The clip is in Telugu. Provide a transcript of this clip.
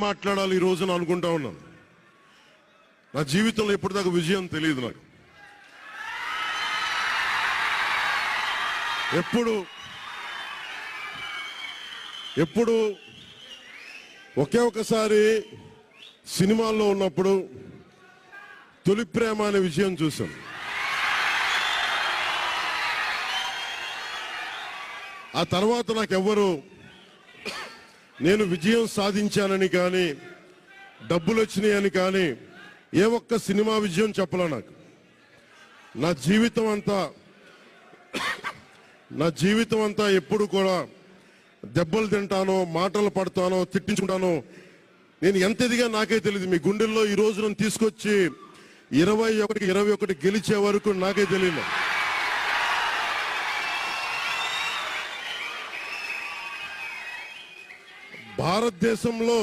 మాట్లాడాలి ఈ రోజున అనుకుంటా ఉన్నాను. నా జీవితంలో ఎప్పటిదాకా విజయం తెలియదు నాకు. ఎప్పుడు ఒకే ఒకసారి సినిమాల్లో ఉన్నప్పుడు తొలి ప్రేమ అనే విజయం చూశాను. ఆ తర్వాత నాకెవ్వరు నేను విజయం సాధించానని కానీ డబ్బులు వచ్చినాయని కానీ ఏ ఒక్క సినిమా విజయం చెప్పలే నాకు. నా జీవితం అంతా ఎప్పుడు కూడా దెబ్బలు తింటానో, మాటలు పడతానో, తిట్టించుకుంటానో. నేను ఎంత ఎదిగా నాకే తెలియదు. మీ గుండెల్లో ఈ రోజు నన్ను తీసుకొచ్చి 21 గెలిచే వరకు నాకే తెలియదు. భారతదేశంలో